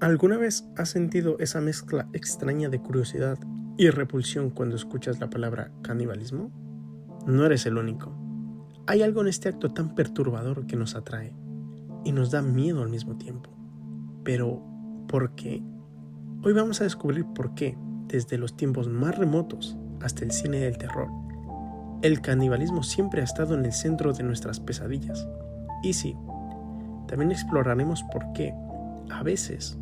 ¿Alguna vez has sentido esa mezcla extraña de curiosidad y repulsión cuando escuchas la palabra canibalismo? No eres el único. Hay algo en este acto tan perturbador que nos atrae y nos da miedo al mismo tiempo. Pero, ¿por qué? Hoy vamos a descubrir por qué, desde los tiempos más remotos hasta el cine del terror, el canibalismo siempre ha estado en el centro de nuestras pesadillas. Y sí, también exploraremos por qué, a veces,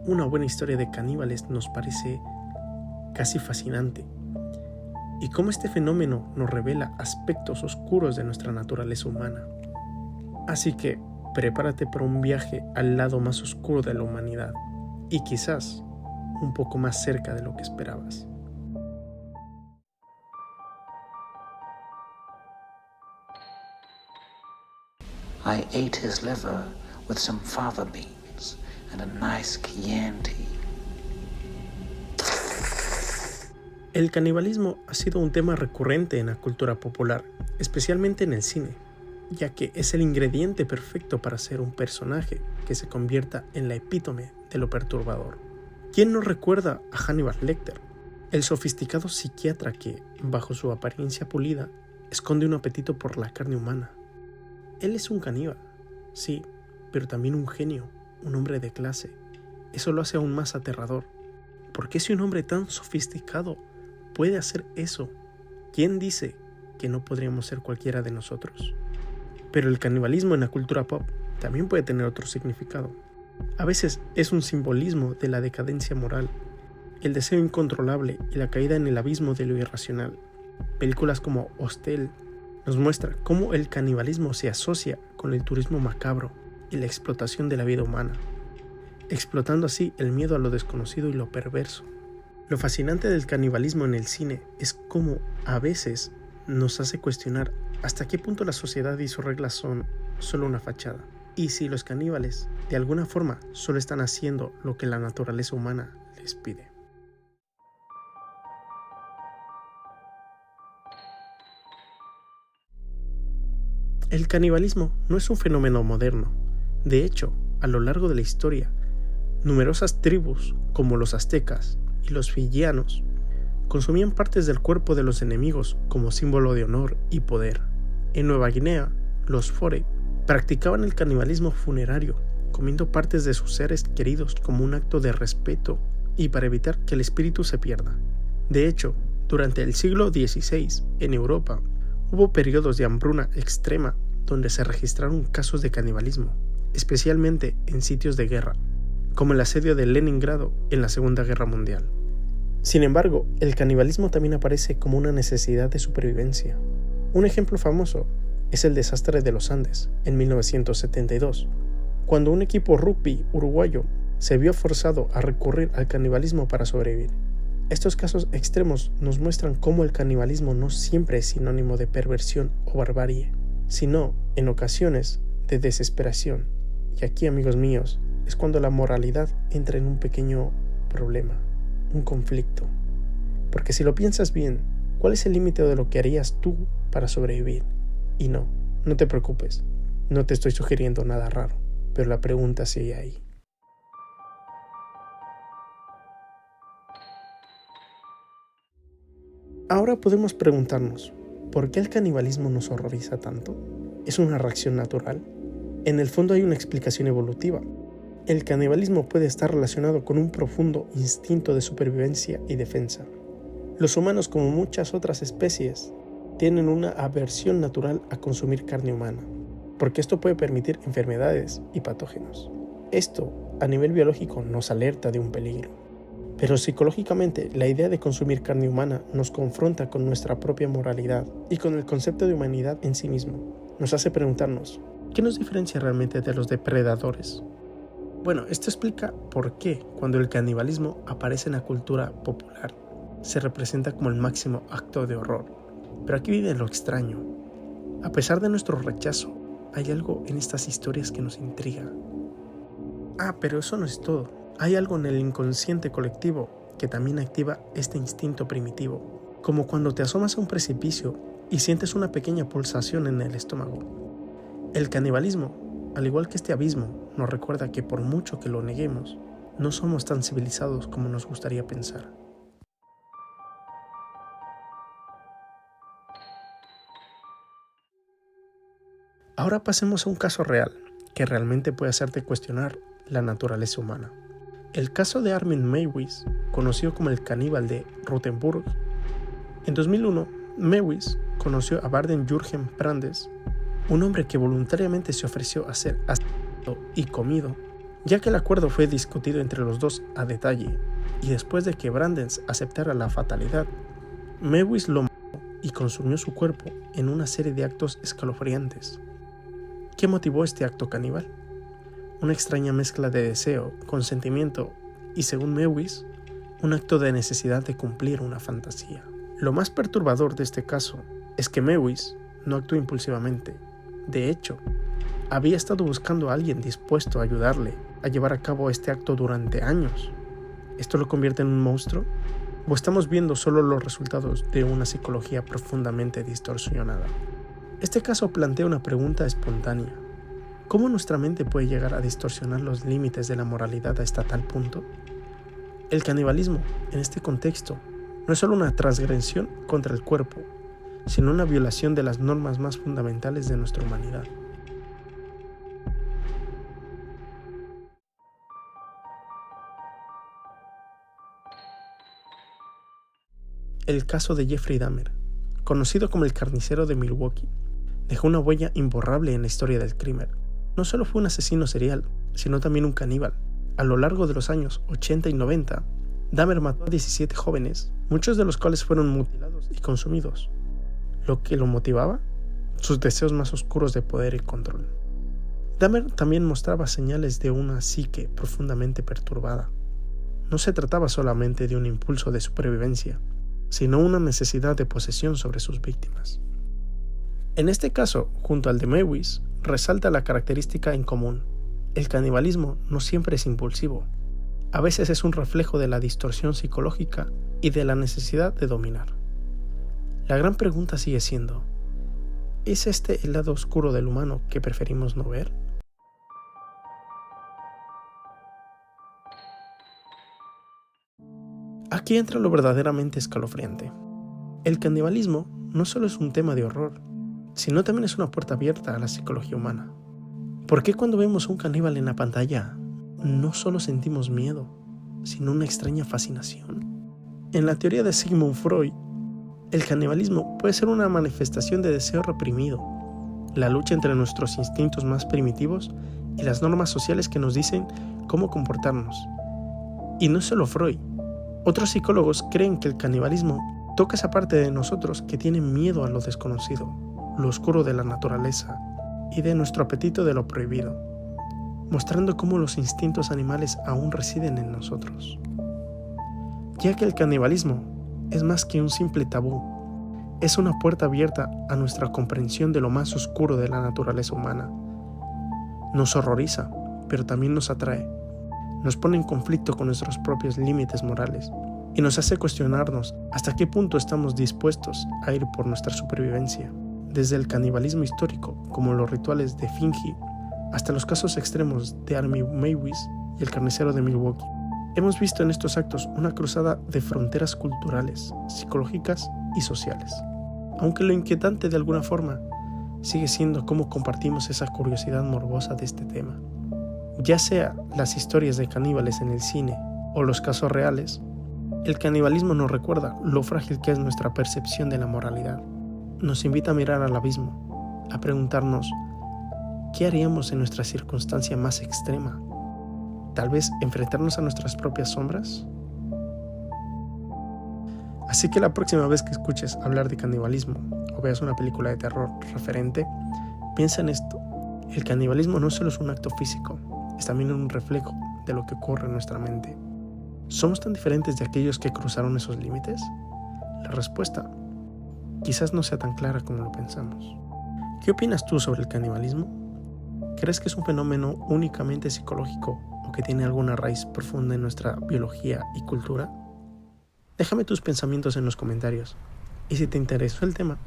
una buena historia de caníbales nos parece casi fascinante, y cómo este fenómeno nos revela aspectos oscuros de nuestra naturaleza humana. Así que prepárate para un viaje al lado más oscuro de la humanidad, y quizás un poco más cerca de lo que esperabas. I ate his liver with some fava beans and a nice Chianti. El canibalismo ha sido un tema recurrente en la cultura popular, especialmente en el cine, ya que es el ingrediente perfecto para ser un personaje que se convierta en la epítome de lo perturbador. ¿Quién nos recuerda a Hannibal Lecter, el sofisticado psiquiatra que, bajo su apariencia pulida, esconde un apetito por la carne humana? Él es un caníbal, sí, pero también un genio, un hombre de clase. Eso lo hace aún más aterrador. ¿Por qué si un hombre tan sofisticado puede hacer eso? ¿Quién dice que no podríamos ser cualquiera de nosotros? Pero el canibalismo en la cultura pop también puede tener otro significado. A veces es un simbolismo de la decadencia moral, el deseo incontrolable y la caída en el abismo de lo irracional. Películas como Hostel nos muestra cómo el canibalismo se asocia con el turismo macabro y la explotación de la vida humana, explotando así el miedo a lo desconocido y lo perverso. Lo fascinante del canibalismo en el cine es cómo a veces nos hace cuestionar hasta qué punto la sociedad y sus reglas son solo una fachada, y si los caníbales de alguna forma solo están haciendo lo que la naturaleza humana les pide. El canibalismo no es un fenómeno moderno. De hecho, a lo largo de la historia, numerosas tribus, como los aztecas y los fiyianos, consumían partes del cuerpo de los enemigos como símbolo de honor y poder. En Nueva Guinea, los Fore practicaban el canibalismo funerario, comiendo partes de sus seres queridos como un acto de respeto y para evitar que el espíritu se pierda. De hecho, durante el siglo XVI, en Europa, hubo periodos de hambruna extrema donde se registraron casos de canibalismo, especialmente en sitios de guerra, como el asedio de Leningrado en la Segunda Guerra Mundial. Sin embargo, el canibalismo también aparece como una necesidad de supervivencia. Un ejemplo famoso es el desastre de los Andes, en 1972, cuando un equipo rugby uruguayo se vio forzado a recurrir al canibalismo para sobrevivir. Estos casos extremos nos muestran cómo el canibalismo no siempre es sinónimo de perversión o barbarie, sino, en ocasiones, de desesperación. Y aquí, amigos míos, es cuando la moralidad entra en un pequeño problema, un conflicto. Porque si lo piensas bien, ¿cuál es el límite de lo que harías tú para sobrevivir? Y no te preocupes, no te estoy sugiriendo nada raro, pero la pregunta sigue ahí. Ahora podemos preguntarnos, ¿por qué el canibalismo nos horroriza tanto? ¿Es una reacción natural? En el fondo hay una explicación evolutiva. El canibalismo puede estar relacionado con un profundo instinto de supervivencia y defensa. Los humanos, como muchas otras especies, tienen una aversión natural a consumir carne humana, porque esto puede permitir enfermedades y patógenos. Esto, a nivel biológico, nos alerta de un peligro. Pero psicológicamente, la idea de consumir carne humana nos confronta con nuestra propia moralidad y con el concepto de humanidad en sí mismo. Nos hace preguntarnos, ¿qué nos diferencia realmente de los depredadores? Bueno, esto explica por qué, cuando el canibalismo aparece en la cultura popular, se representa como el máximo acto de horror. Pero aquí viene lo extraño. A pesar de nuestro rechazo, hay algo en estas historias que nos intriga. Pero eso no es todo. Hay algo en el inconsciente colectivo que también activa este instinto primitivo, como cuando te asomas a un precipicio y sientes una pequeña pulsación en el estómago. El canibalismo, al igual que este abismo, nos recuerda que por mucho que lo neguemos, no somos tan civilizados como nos gustaría pensar. Ahora pasemos a un caso real, que realmente puede hacerte cuestionar la naturaleza humana. El caso de Armin Meiwes, conocido como el caníbal de Rothenburg. En 2001, Meiwes conoció a Baden Jürgen Brandes, un hombre que voluntariamente se ofreció a ser asesinado y comido, ya que el acuerdo fue discutido entre los dos a detalle, y después de que Brandes aceptara la fatalidad, Meiwes lo mató y consumió su cuerpo en una serie de actos escalofriantes. ¿Qué motivó este acto caníbal? Una extraña mezcla de deseo, consentimiento y, según Meiwes, un acto de necesidad de cumplir una fantasía. Lo más perturbador de este caso es que Meiwes no actuó impulsivamente. De hecho, había estado buscando a alguien dispuesto a ayudarle a llevar a cabo este acto durante años. ¿Esto lo convierte en un monstruo? ¿O estamos viendo solo los resultados de una psicología profundamente distorsionada? Este caso plantea una pregunta espontánea. ¿Cómo nuestra mente puede llegar a distorsionar los límites de la moralidad hasta tal punto? El canibalismo, en este contexto, no es solo una transgresión contra el cuerpo, sino una violación de las normas más fundamentales de nuestra humanidad. El caso de Jeffrey Dahmer, conocido como el carnicero de Milwaukee, dejó una huella imborrable en la historia del crimen. No solo fue un asesino serial, sino también un caníbal. A lo largo de los años 80 y 90, Dahmer mató a 17 jóvenes, muchos de los cuales fueron mutilados y consumidos. ¿Lo que lo motivaba? Sus deseos más oscuros de poder y control. Dahmer también mostraba señales de una psique profundamente perturbada. No se trataba solamente de un impulso de supervivencia, sino una necesidad de posesión sobre sus víctimas. En este caso, junto al de Meiwes, resalta la característica en común. El canibalismo no siempre es impulsivo. A veces es un reflejo de la distorsión psicológica y de la necesidad de dominar. La gran pregunta sigue siendo, ¿es este el lado oscuro del humano que preferimos no ver? Aquí entra lo verdaderamente escalofriante. El canibalismo no solo es un tema de horror, sino también es una puerta abierta a la psicología humana. ¿Por qué cuando vemos a un caníbal en la pantalla no solo sentimos miedo, sino una extraña fascinación? En la teoría de Sigmund Freud, el canibalismo puede ser una manifestación de deseo reprimido, la lucha entre nuestros instintos más primitivos y las normas sociales que nos dicen cómo comportarnos. Y no solo Freud. Otros psicólogos creen que el canibalismo toca esa parte de nosotros que tiene miedo a lo desconocido, lo oscuro de la naturaleza y de nuestro apetito de lo prohibido, mostrando cómo los instintos animales aún residen en nosotros. Ya que el canibalismo es más que un simple tabú, es una puerta abierta a nuestra comprensión de lo más oscuro de la naturaleza humana. Nos horroriza, pero también nos atrae, nos pone en conflicto con nuestros propios límites morales y nos hace cuestionarnos hasta qué punto estamos dispuestos a ir por nuestra supervivencia. Desde el canibalismo histórico, como los rituales de Finji, hasta los casos extremos de Armin Meiwes y el carnicero de Milwaukee. Hemos visto en estos actos una cruzada de fronteras culturales, psicológicas y sociales. Aunque lo inquietante de alguna forma sigue siendo cómo compartimos esa curiosidad morbosa de este tema. Ya sea las historias de caníbales en el cine o los casos reales, el canibalismo nos recuerda lo frágil que es nuestra percepción de la moralidad. Nos invita a mirar al abismo, a preguntarnos, ¿qué haríamos en nuestra circunstancia más extrema? ¿Tal vez enfrentarnos a nuestras propias sombras? Así que la próxima vez que escuches hablar de canibalismo o veas una película de terror referente, piensa en esto. El canibalismo no solo es un acto físico, es también un reflejo de lo que ocurre en nuestra mente. ¿Somos tan diferentes de aquellos que cruzaron esos límites? La respuesta quizás no sea tan clara como lo pensamos. ¿Qué opinas tú sobre el canibalismo? ¿Crees que es un fenómeno únicamente psicológico o que tiene alguna raíz profunda en nuestra biología y cultura? Déjame tus pensamientos en los comentarios. Y si te interesó el tema,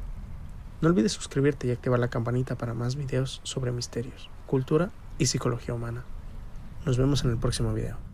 no olvides suscribirte y activar la campanita para más videos sobre misterios, cultura y psicología humana. Nos vemos en el próximo video.